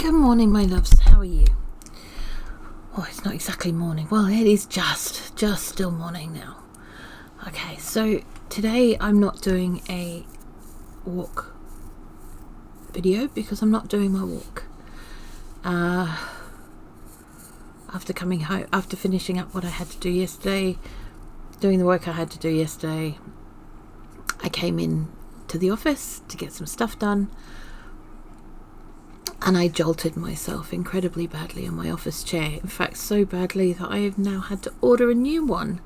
Good morning, my loves. How are you? Oh, it's not exactly morning. Well, it is just still morning now. Okay, so today I'm not doing a walk video because I'm not doing my walk. After coming home, after finishing up what I had to do yesterday, doing the work I had to do yesterday, I came in to the office to get some stuff done. And I jolted myself incredibly badly on my office chair. In fact, so badly that I have now had to order a new one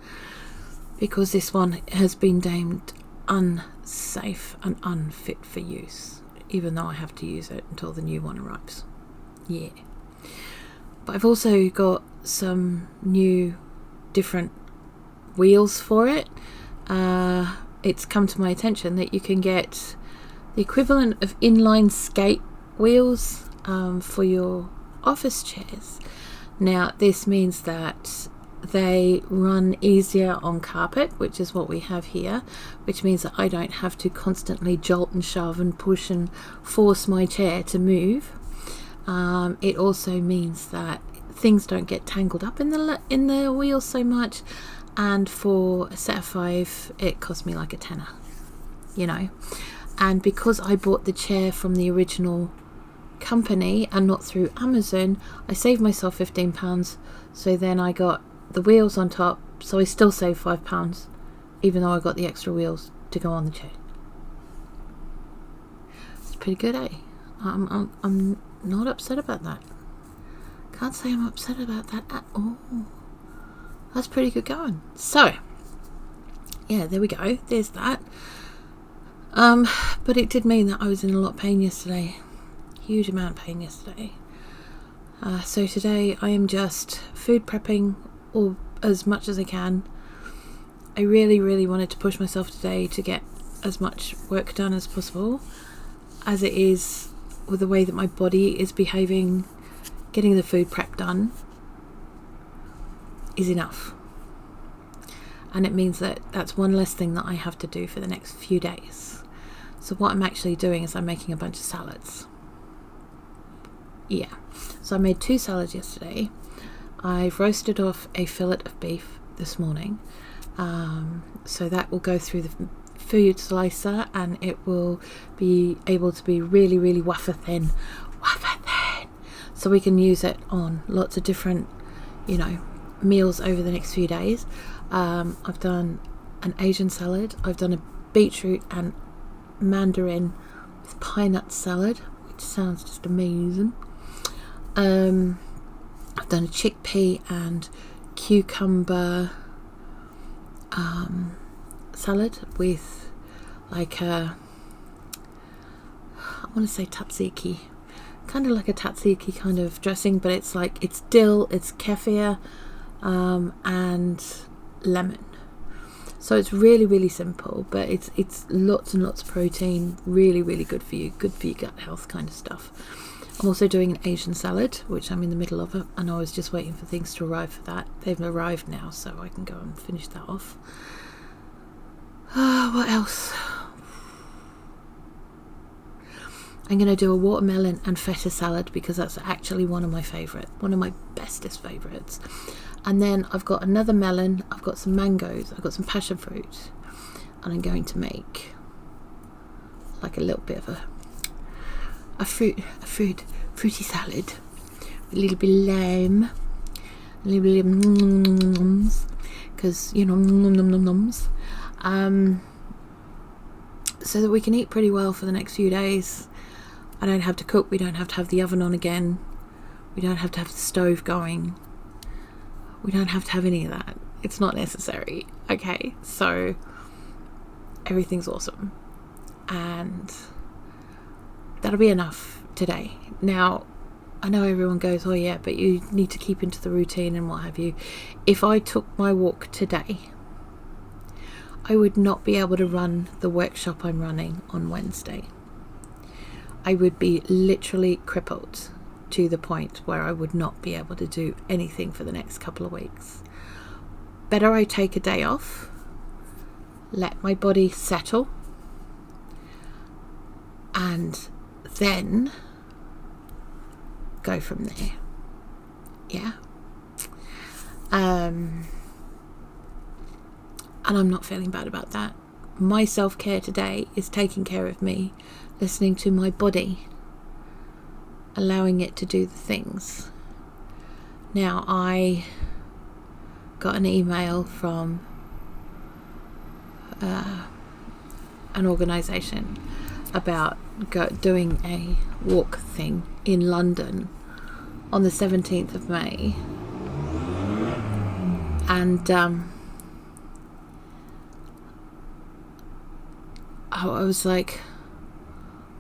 because this one has been deemed unsafe and unfit for use, even though I have to use it until the new one arrives. Yeah. But I've also got some new different wheels for it. It's come to my attention that you can get the equivalent of inline skate wheels for your office chairs. Now this means that they run easier on carpet, which is what we have here, which means that I don't have to constantly jolt and shove and push and force my chair to move. It also means that things don't get tangled up in the wheels so much, and for a set of 5 it cost me like a tenner, and because I bought the chair from the original company and not through Amazon, I saved myself £15. So then I got the wheels on top, so I still saved £5, even though I got the extra wheels to go on the chair. It's pretty good, eh? I'm not upset about that. Can't say I'm upset about that at all. That's pretty good going. So yeah, there we go, there's that. But it did mean that I was in a lot of pain yesterday. Huge amount of pain yesterday. So today I am just food prepping or as much as I can. I really wanted to push myself today to get as much work done as possible. As it is, with the way that my body is behaving, getting the food prep done is enough. And it means that that's one less thing that I have to do for the next few days. So what I'm actually doing is I'm making a bunch of salads. Yeah, so I made 2 salads yesterday. I've roasted off a fillet of beef this morning, so that will go through the food slicer and it will be able to be really wafer thin, so we can use it on lots of different meals over the next few days. I've done an Asian salad, I've done a beetroot and mandarin with pine nut salad, which sounds just amazing. I've done a chickpea and cucumber salad with like I want to say tzatziki, kind of like a tzatziki kind of dressing, but it's dill, it's kefir, and lemon. So it's really simple, but it's lots and lots of protein, really good for you, good for your gut health kind of stuff. I'm also doing an Asian salad, which I'm in the middle of, and I was just waiting for things to arrive for that. They've arrived now, so I can go and finish that off. What else? I'm going to do a watermelon and feta salad because that's actually one of my bestest favourites. And then I've got another melon, I've got some mangoes, I've got some passion fruit, and I'm going to make like a little bit of a fruity salad with a little bit of lime, a little bit of noms, because noms, so that we can eat pretty well for the next few days. I don't have to cook, we don't have to have the oven on again, we don't have to have the stove going, we don't have to have any of that. It's not necessary. Okay, so everything's awesome, and that'll be enough today. Now, I know everyone goes, oh yeah, but you need to keep into the routine and what have you. If I took my walk today, I would not be able to run the workshop I'm running on Wednesday. I would be literally crippled to the point where I would not be able to do anything for the next couple of weeks. Better I take a day off, let my body settle, and then go from there. Yeah. And I'm not feeling bad about that. My self-care today is taking care of me, listening to my body, allowing it to do the things. Now, I got an email from an organisation about doing a walk thing in London on the 17th of May. And I was like,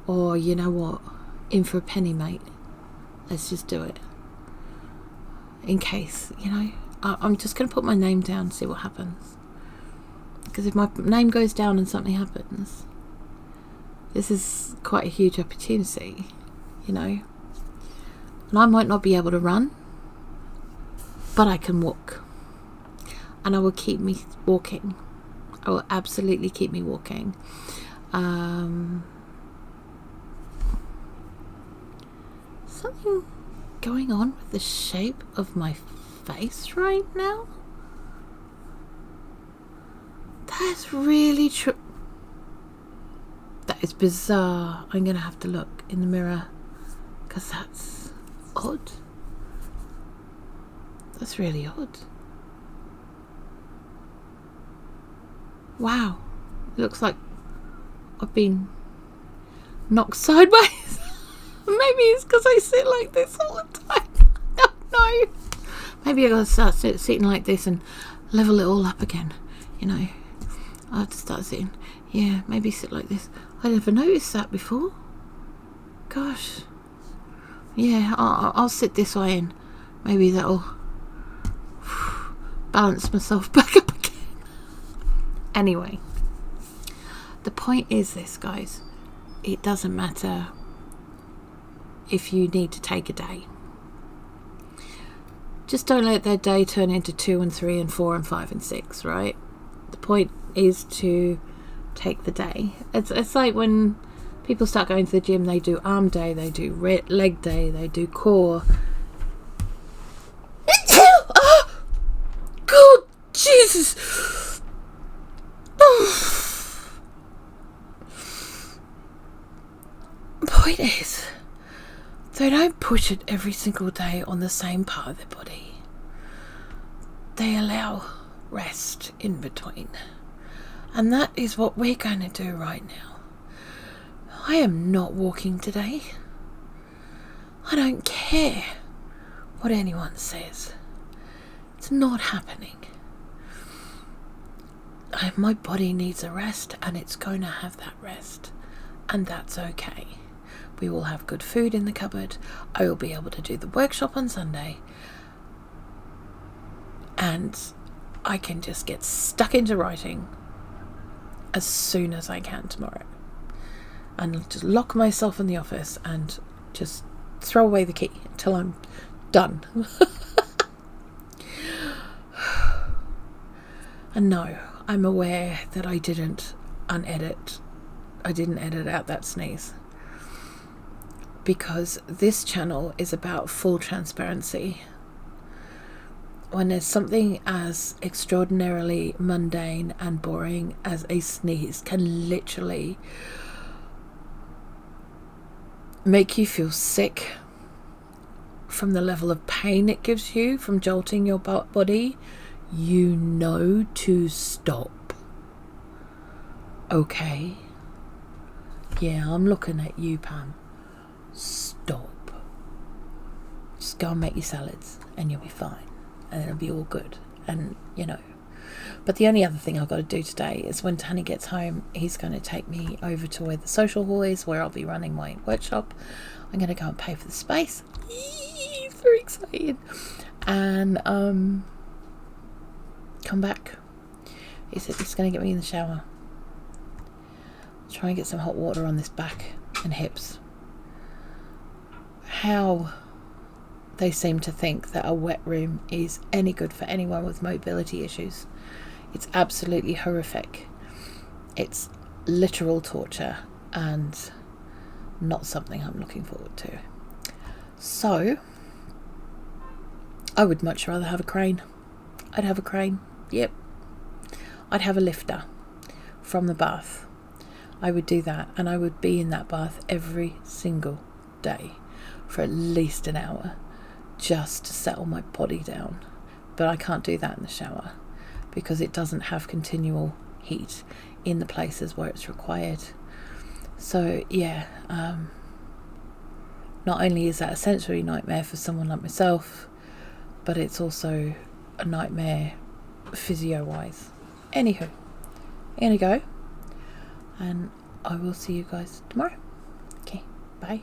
oh, you know what? In for a penny, mate. Let's just do it. In case, you know, I'm just going to put my name down and see what happens. Because if my name goes down and something happens, this is quite a huge opportunity, you know. And I might not be able to run, but I can walk. And I will keep me walking. I will absolutely keep me walking. Something going on with the shape of my face right now? That's really true. That is bizarre. I'm going to have to look in the mirror because that's odd. That's really odd. Wow. It looks like I've been knocked sideways. Maybe it's because I sit like this all the time. I don't know. Maybe I gotta start sitting like this and level it all up again. You know, I have to start sitting. Yeah, maybe sit like this. I never noticed that before. Gosh. Yeah, I'll sit this way and maybe that'll balance myself back up again. Anyway, the point is this, guys. It doesn't matter if you need to take a day. Just don't let that day turn into 2 and 3 and 4 and 5 and 6, right? The point is to take the day. It's like when people start going to the gym, they do arm day, they do leg day, they do core. Oh, God, Jesus. Point is, they don't push it every single day on the same part of their body. They allow rest in between. And that is what we're going to do right now. I am not walking today. I don't care what anyone says. It's not happening. My body needs a rest, and it's going to have that rest. And that's okay. We will have good food in the cupboard. I will be able to do the workshop on Sunday. And I can just get stuck into writing as soon as I can tomorrow. And just lock myself in the office and just throw away the key until I'm done. And no, I'm aware that I didn't edit out that sneeze. Because this channel is about full transparency. When there's something as extraordinarily mundane and boring as a sneeze can literally make you feel sick from the level of pain it gives you from jolting your body, you know to stop. Okay? Yeah, I'm looking at you, Pam. Stop. Just go and make your salads and you'll be fine. And it'll be all good. And, you know. But the only other thing I've got to do today is when Tani gets home, he's going to take me over to where the social hall is, where I'll be running my workshop. I'm going to go and pay for the space. Yee, very excited. And come back. He said he's going to get me in the shower. Try and get some hot water on this back and hips. How they seem to think that a wet room is any good for anyone with mobility issues. It's absolutely horrific. It's literal torture and not something I'm looking forward to. So I would much rather have a crane. I'd have a crane. Yep. I'd have a lifter from the bath. I would do that, and I would be in that bath every single day for at least an hour just to settle my body down. But I can't do that in the shower because it doesn't have continual heat in the places where it's required. So yeah, not only is that a sensory nightmare for someone like myself, but it's also a nightmare physio-wise. Anywho, I'm gonna go, and I will see you guys tomorrow. Okay, bye.